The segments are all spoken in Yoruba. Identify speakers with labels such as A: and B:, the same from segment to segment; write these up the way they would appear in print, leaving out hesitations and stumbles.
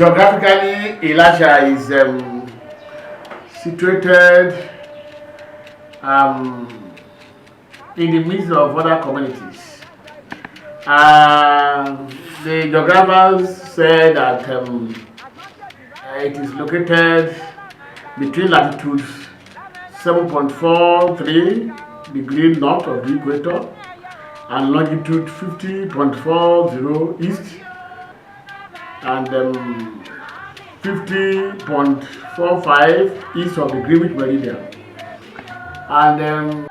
A: Geographically, Elisha is situated in the midst of other communities. The geographers say that it is located between latitudes 7.43 degrees north of the equator and longitude 50.40 east and 50.45 east of the Greenwich meridian. And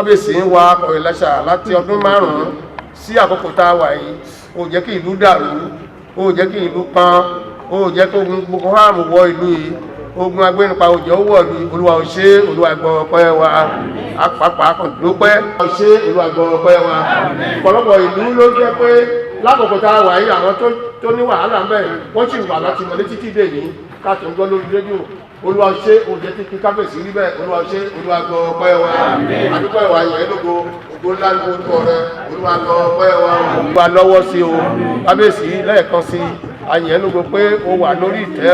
A: kábíyèsí ń wa akọ̀wé Elisha láti ọdún 5 sí àkókò tá a wà yìí ó jẹ́ kí ìlú dàrú ó jẹ́ kí ìlú pọ́n ó jẹ́ kí ogun Boko Haram wọ ìlú yìí ogun agbénipa òjò wọ̀ ìlú Olúwa ó ṣe Olúwa gbọ́ ọpẹ́ wa apapa kan ló pẹ́ ó ṣe Olúwa gbọ́ ọpẹ́ wa ọ̀pọ̀lọpọ̀ ìlú ló jẹ́ pé lákòókò tá a wà yìí àwọn tó ní wàhálà ń bẹ wọ́n sì wà láti mọ̀lé títí dè ní káàtó ń gbọ́ lórí rédíò Olúwa ṣe oúnjẹ tí kí kábíyèsí rí bẹ́ẹ̀ Olúwa ṣe Olúwa gbọ́ ọpẹ́ wa àdúgbò ìwà yẹn lógo ògo ńlá ní orúkọ rẹ Olúwa gbọ́ ọpẹ́ wa Olúwa lọ́wọ́ sí o kábíyèsí lẹ́ẹ̀kan sí ayẹn lógo pé o wà lórí ìtẹ́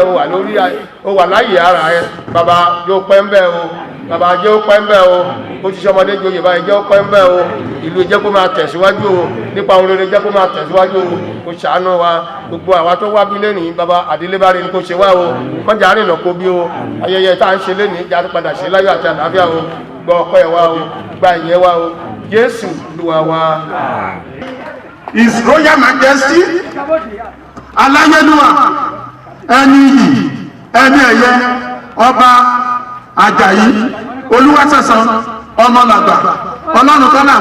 A: o wà láyé ara ẹ bàbá yóò pẹ́ ń bẹ́ o bàbá jẹ́ ó pẹ́ ń bẹ́ o ó ti ṣọmọdé joyè báyìí jẹ́ ó pẹ́ ń bẹ́ o ìlú jẹ́ kó máa tẹ̀síwájú o nípa ohun rere jẹ́ kó máa tẹ̀síwájú o kó ṣàánú wa gbogbo àwa tó wá bí lẹ́nìí bàbá àdélébárí ni kó ṣe wá o kọjá rìnà kó bí o ayẹyẹ tá à ń ṣe lẹ́nìí já padà ṣe láyọ̀ àti àlàáfíà o gbọ́ ọpẹ́ wa o gba ìyẹn wa o Jésù Olúwa wa.
B: His Royal Majesty aláyélúwà ẹni yìí ẹni ẹ̀yẹ ọba Àjàyí Olúwaṣẹ̀san ọmọlàgbà ọlọ́run kọ́nà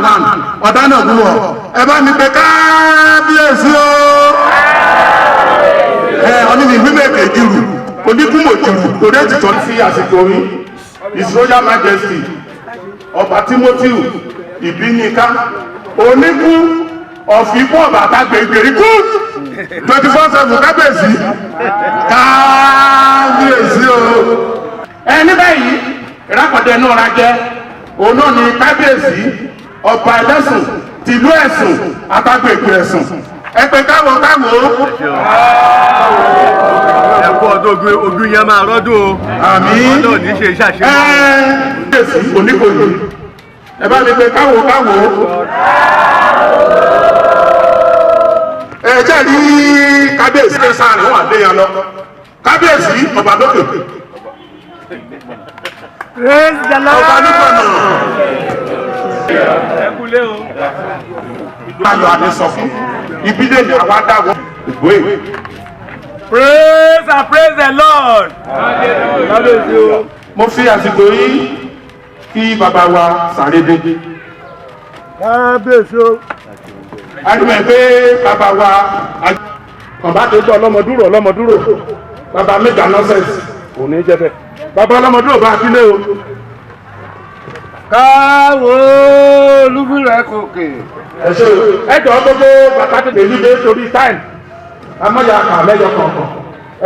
B: ọ̀dánàgúwọ̀ ẹ bá mi pé kábíyèsí o ọdún ìgbìmọ̀ èjìrù oníkùmọ̀jìrù torí ètìtọ́ sí àsìkò rí His Royal Majesty ọba Timothy Ìbíníká oníkú ọ̀fíìpọ̀ bàtà gbègbèríkú 24/7 kábíyèsí o ẹni báyìí ìrápọ̀dé náà ra jẹ́ òun náà ni kábíyèsí ọba ẹlẹ́sùn tìlú Ẹ̀sùn àtàgbègbè Ẹ̀sùn ẹgbẹ́ káwọ̀
C: ẹ̀kọ́ ọdún ogun yẹn máa rọ́dún o
B: àmín
C: ọdún ní ṣe ìṣàṣe
B: kábíyèsí oníkòyí ẹ bá mi pé káwọ̀ ẹ̀jẹ̀ rí kábíyèsí sáà ní wà léyàn lọ kábíyèsí ọba lókè
D: Praise the Lord.
B: ọba nígbàna
C: ẹkúlé o
B: ayọ̀ àdìsọ̀fún ìbílẹ̀ ní àwọn adáwọ̀ ìgbó èwe.
C: praise the Lord.
B: mo fi àsìkò yìí kí bàbá wa Sàrédé
D: Kábíyèsí o.
B: adúmọ̀ pé bàbá wa ọba tó gbọ́ ọlọ́mọdúró bàbá mẹ́ta nọ́sẹ̀sì kò ní jẹ́ bẹ́ẹ̀ bàbá ọlọ́mọdúró bá kílé o.
D: Káwọ́ olúbúrẹ́ kòkè.
B: ẹjọ́ gbogbo bàtà tètè líle torí táìmù amọ́yà àmẹ́yọ kọ̀ọ̀kan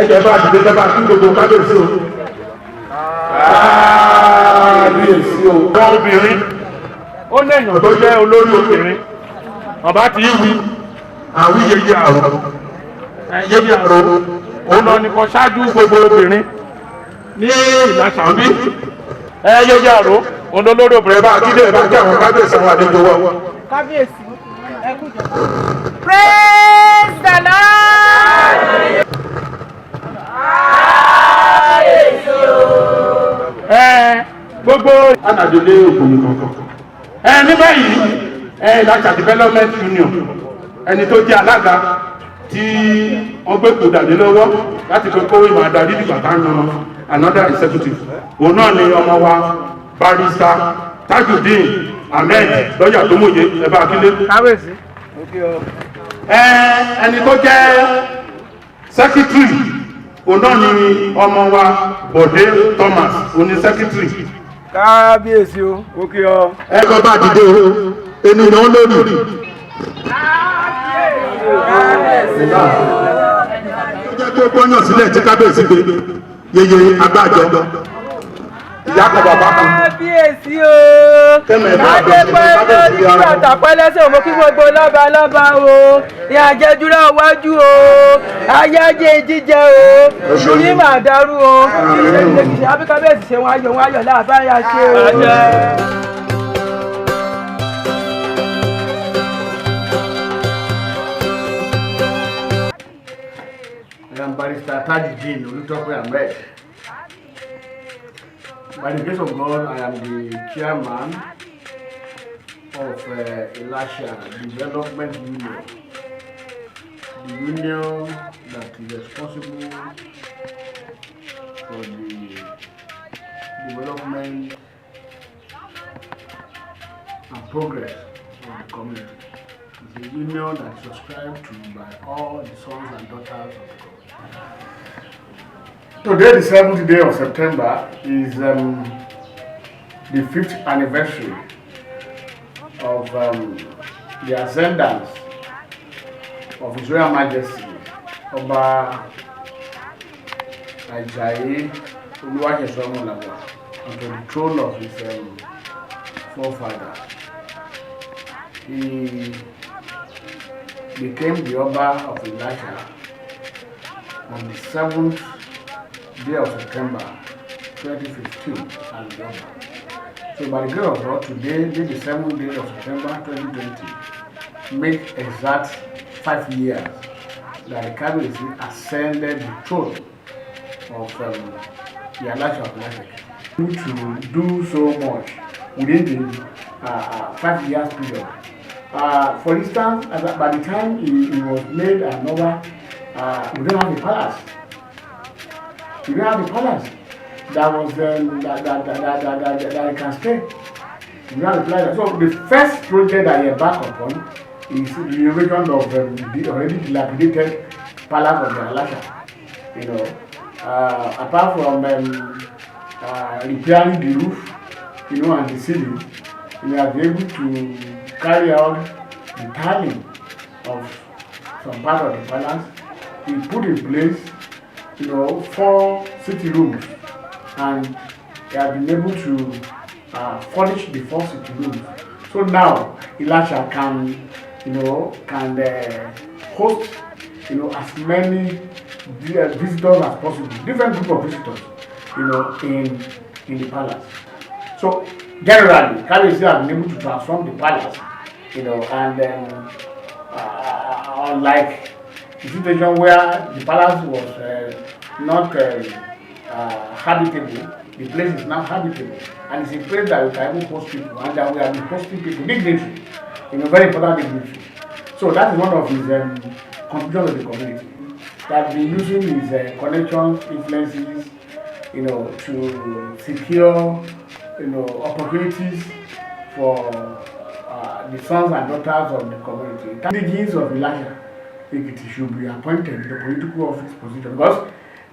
B: ẹjọ́ bá dìde dẹ́bà kí gbogbo kábíyèsí o. kábíyèsí o. wọ́n obìnrin ó lẹ́yìn tó jẹ́ olórí obìnrin ọba ti wí àwí yeye àrò òun lọ nìkan ṣáájú gbogbo obìnrin ní ìlàsàbí yeye àrò òun lọ lórí obìnrin bá kílè bá jẹ́ àwọn kábíyèsí àwọn àdéjọ wọ́n.
E: Kábíyèsí ẹ kú jọ. Praise the Lord.
B: gbogbo Adélé Ògùnmi kankan. Ní báyìí Ìlàṣà Development Union ẹni tó jẹ́ alága tí wọ́n gbé kù dàdé lọ́wọ́ láti fi kówó ìmọ̀ adarí dìgbà tá ń yan another executive. Òun náà ni ọmọ wa Barrister Tajudeen Ahmed lọ́yà tó mòye ẹ̀bá akílé.
D: Kábíyèsí.
B: Ẹni tó jẹ́ secretary òun náà ni ọmọ wa Bọ̀dé Thomas òun ni secretary.
D: Kábíyèsí o. Òkè ọ.
B: Ẹ̀kọ́ bá dìde o ènìyàn lórí. Ó jẹ́ kí ó gbọ́yàn sílẹ̀ tí kábíyèsí gbé yeye agbájọ. Ìyá kan bàbá kan.
E: Kábíyèsí o. Adépẹ́ lórí bàtà pẹ́lẹ́sẹ̀ mo kí gbogbo lọ́ba lọ́ba o. Ní àjẹjúra wájú o. Ayájẹ jíjẹ o. Ṣùyí màá dárú o. Àbí kábíyèsí ṣe wọn ayọ̀ láàbáyà ṣe o.
F: I am Barrister Tajudeen Olutope Ahmed. By the grace of God, I am the chairman of Ìlàṣà Development Union, the union that is responsible for the development and progress of the community. It's a union that is subscribed to by all the sons and daughters of the community. Today, the 7th day of September, is the 5th anniversary of the ascendance of His Royal Majesty Oba Ajayi Oluwaseun onto the throne of his forefather. He became the Oba of Ìlàṣà on the 7th day of September 2015 and beyond. So by the grace of God, today, the 7th day of September 2020, make exact 5 years that the Kábíyèsí ascended the throne of the Ìlàṣà of Ìlàṣà. To do so much within the 5 years period. For instance, by the time he was made another, we don't have a palace. We don't have a palace that was that I can stay. We don't have a palace. So the first project that he embarked upon is the renovation of the already dilapidated palace of the Ìlàṣà. You know, apart from repairing the roof, you know, and the ceiling, we are able to carry out the tiling of some part of the palace. We put in place, you know, 4 city rooms, and they have been able to furnish the 4 city rooms. So now Ìlàṣà can, you know, host, you know, as many visitors as possible, different group of visitors, you know, in the palace. So generally, Kábíyèsí have been able to transform the palace, you know, and unlike the situation where the palace was not habitable, the place is now habitable, and it's a place that we can even host people, and that we have been hosting people, dignitary, you know, very important dignitary. So that is one of his contributions to the community. That been using his connections, influences, you know, to secure, you know, opportunities for the sons and daughters of the community. The indigenes of Ìlàṣà Ekiti should be appointed in the political office position, because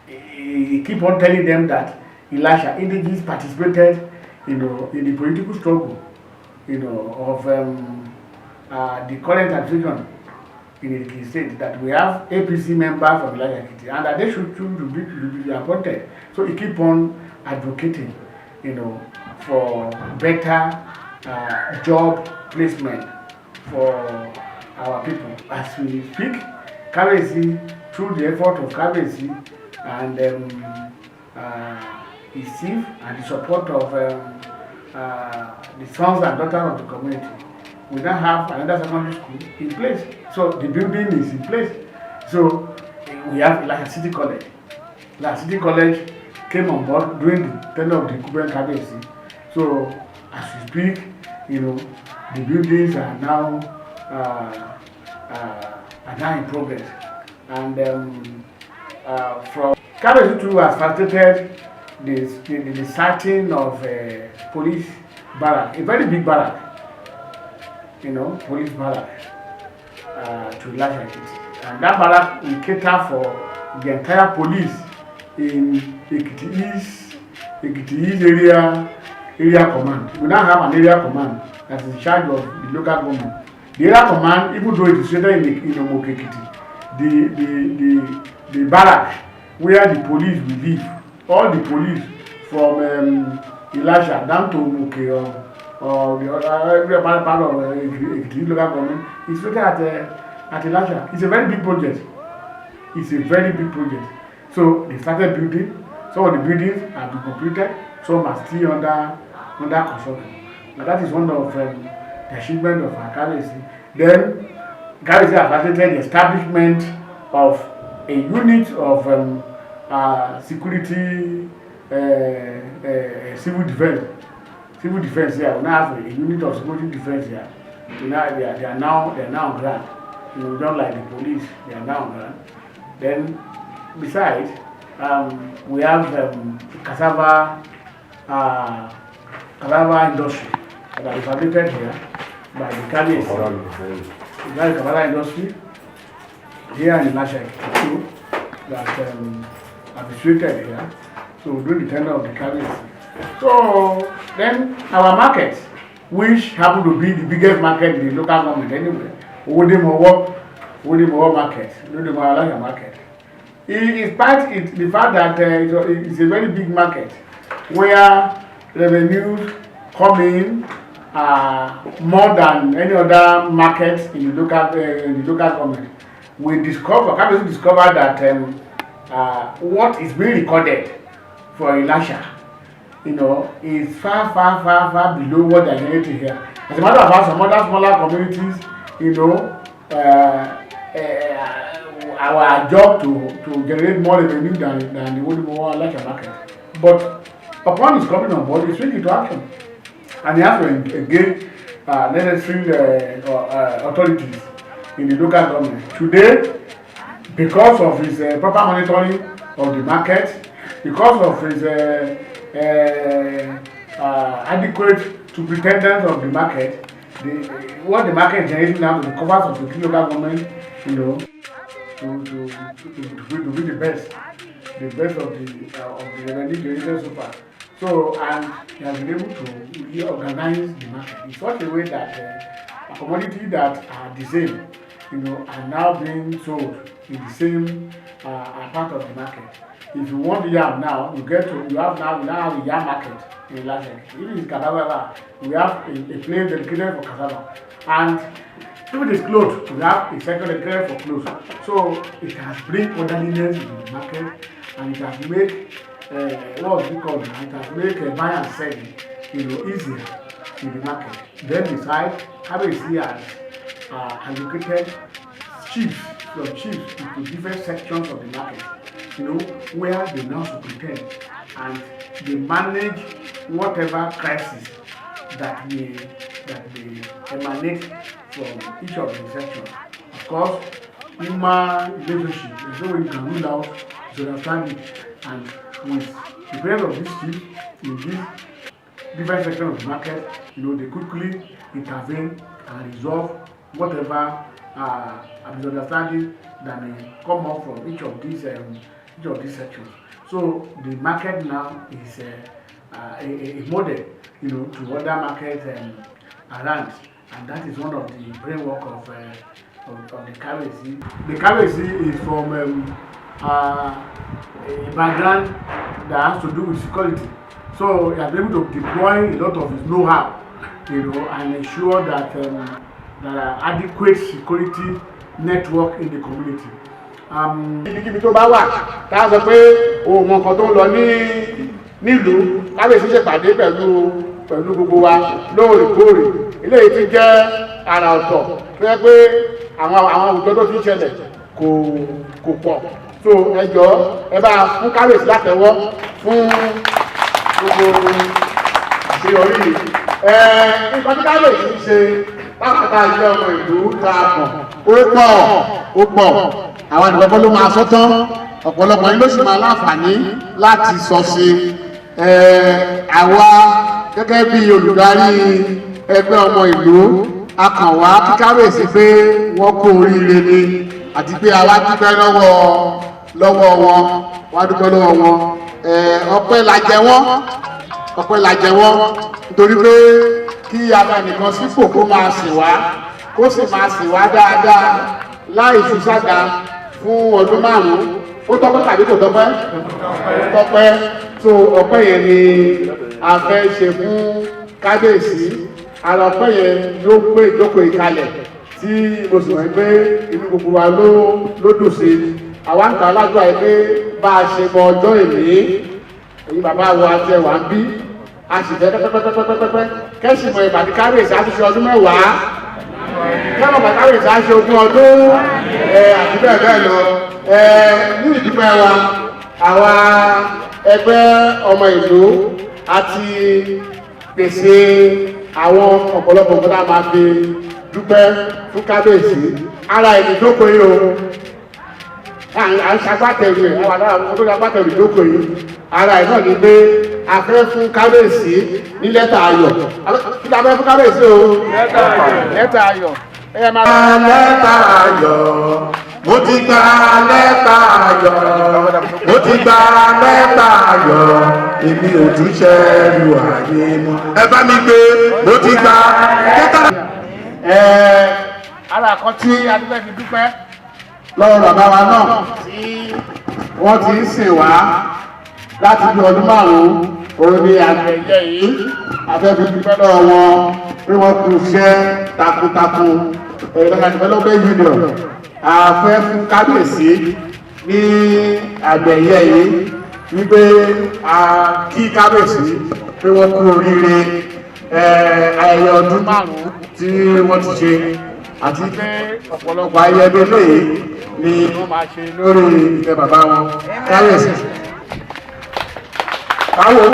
F: he keep on telling them that Ìlàṣà indigenes participated, you know, in the political struggle, you know, of the current administration in Ekiti State, that we have APC members of Ìlàṣà Ekiti, and that they should be appointed. So he keep on advocating, you know, for better job placement for our people. As we speak, Kábíyèsí, through the effort of Kábíyèsí and his chief and the support of the sons and daughters of the community, we now have another secondary school in place. So the building is in place. So we have Ìlàṣà City College. Ìlàṣà City College came on board during the tenure of the Kuben Kábíyèsí. So speak, you know, the buildings are now in progress. And from Kabiyesi too has facilitated the siting of police barrack, a very big barrack, you know, police barrack to Ilasha Ekiti. And that barrack will cater for the entire police in Ekiti East area command. We now have an area command that is in charge of the local government. The area command, even though it is situated in Omoke Ekiti, the barrack where the police will live, all the police from Ilasha down to Omoke or the other part of Ekiti local government is situated at Ilasha. It's a very big project. It's a very big project. So they started building. Some of the buildings have been completed. Some are still under construction. And that is one of the achievements of our Kabiyesi. Then Kabiyesi has facilitated the establishment of a unit of security, civil defense. Civil defense here. We now have a unit of security defense here. So now they are now on ground. You know, don't like the police. They are now on ground. Then besides, we have cassava industry that is fabricated here by the Kabiyesi. We have cassava industry here in Ilasha too that have been situated here. So we do the tender of the Kabiyesi. So then our market, which happen to be the biggest market in the local government anyway, Owodemowo market, Owodemowo market. In spite of the fact that it's a very big market where revenues come in more than any other market in the local government, Kabiyesi discovered that what is being recorded for Ilasha, you know, is far below what they are generating here. As a matter of fact, some other smaller communities, you know, our job to generate more revenue than the Owodemowo Ilasha market. But upon his coming on board, he switched into action. And he has to engage necessary authorities in the local government. Today, because of his proper monitoring of the market, because of his adequate superintendence of the market, what the market is generating now to the covers of the local government, you know, to be the best of the revenue generated so far. So, and he has been able to reorganize the market in such a way that a commodity that are the same, you know, are now being sold in the same part of the market. If you want yam now, you now have a yam market in Ilasha. If it's cassava, we have a place dedicated for cassava. And if it is clothes, we have a section dedicated for clothes. So it has bring orderliness in the market, and it has made what we call it has made buy and selling, you know, easier in the market. Then besides, Kabiyesi has allocated chiefs into different sections of the market, you know, where they now superintend and they manage whatever crisis that may emanate from each of the sections. Of course, human relationship, there's no way you can rule out misunderstanding, and with the presence of this chief in this different sections of the market, you know, they quickly intervene and resolve whatever misunderstanding that may come up from each of these sections. So the market now is a model, you know, to other markets around, and that is one of the framework of the Kabiyesi. The Kabiyesi is from a background that has to do with security. So he has been able to deploy a lot of his know-how, you know, and ensure that there are adequate security network in the community. Ibikíbi tó bá wà tá a sọ pé ohun nǹkan tó ń lọ nílùú Kabiyesi ṣèpàdé pẹ̀lú gbogbo wa lóòrèkóòrè. Eléyìí ti jẹ́ àrà ọ̀tọ̀ tó yẹ pé àwọn àwùjọ tó ti ń ṣẹlẹ̀ kò pọ̀. So ẹ jọ̀ọ́ ẹ bá fún Kabiyesi látẹ̀wọ́ fún gbogbo àṣeyọrí yìí.
B: nǹkan tí kábíyèsí ń ṣe lápáta ilé ọmọ ìlú ta mọ̀ ó pọ̀ àwọn ìgbàgbọ́ ló máa sọ tán ọ̀pọ̀lọpọ̀ yín ló sì máa láǹfààní láti sọ sí àwa gẹ́gẹ́ bí olùdarí ẹgbẹ́ ọmọ ìlú akànwá kí kábíyèsí pé wọ́n kó oríire ni àti pé àwa dúpẹ́ lọ́wọ́ wọn wá dúpẹ́ lọ́wọ́ wọn ọpẹ́ la jẹ wọ́n nítorí pé kí abẹnìkan sípò kó máa sìn wá kó sì máa sìn wá dáadáa láì ṣùṣàgà fún ọdún 5 ó tọ́pẹ́ tàbí kò tọ́pẹ́ tọ́pẹ́ tó ọpẹ́ yẹn ni a fẹ́ ṣe fún kábíyèsí ara ọpẹ́ yẹn ló gbé ìjókòó ìkalẹ̀ tí mo sì wọ́n pé inú gbogbo wa ló dùn sí àwa ń ta alájọ ẹ pé bá a ṣe mọ ọjọ́ èmi èyí bàbá wa àti ẹwà ń bí a sì fẹ́ pẹ́pẹ́pẹ́pẹ́pẹ́ kẹ́sì mọ ìbàdí kábíyèsí á ti ṣe ọdún 10 kẹ́mọ̀ bàtà kábíyèsí á ṣe 20 ọdún àti bẹ́ẹ̀ bẹ́ẹ̀ lọ ní ìdúpẹ́ wa àwa ẹgbẹ́ ọmọ ìlú àti pèsè àwọn ọ̀pọ̀lọpọ̀ nǹkan tá a máa fi dúpẹ́ fún kábíyèsí ara ìdókòó yìí o à ń ṣagbátẹrù ẹ̀ àwọn àdáwà tó ṣagbátẹrù ìdókòó yìí ara ẹ̀ náà ni pé a fẹ́ fún kábíyèsí ní lẹ́tà ayọ̀ kí la fẹ́ fún kábíyèsí o lẹ́tà ayọ̀ ẹ máa
G: lẹ́tà ayọ̀ mo ti gba lẹ́tà ayọ̀ mo ti gba lẹ́tà ayọ̀ èmi ò tún ṣẹ́rù ayé mọ́. ẹ bá mi gbé mo ti gba lẹ́tà.
B: ara kan tí adúgbò fi dúpẹ́ lọ́wọ́ bàbá wa náà tí wọ́n ti ń sìn wá láti bí ọdún 5 òun ni àgbẹ̀yẹ yìí afẹ́fẹ́ dúpẹ́ lọ́wọ́ wọn pé wọ́n kú iṣẹ́ takuntakun Ìbàdàn Development Union àfẹ́ fún kábíyèsí ní àgbẹ̀yẹ yìí wípé kí kábíyèsí pé wọ́n kú oríire ayẹyẹ ọdún 5 tí wọ́n ti ṣe àti pé ọ̀pọ̀lọpọ̀ ayẹyẹ lóye ni wọ́n máa ṣe lórí ìtẹ́ bàbá wọn kábíyèsí. káwọ́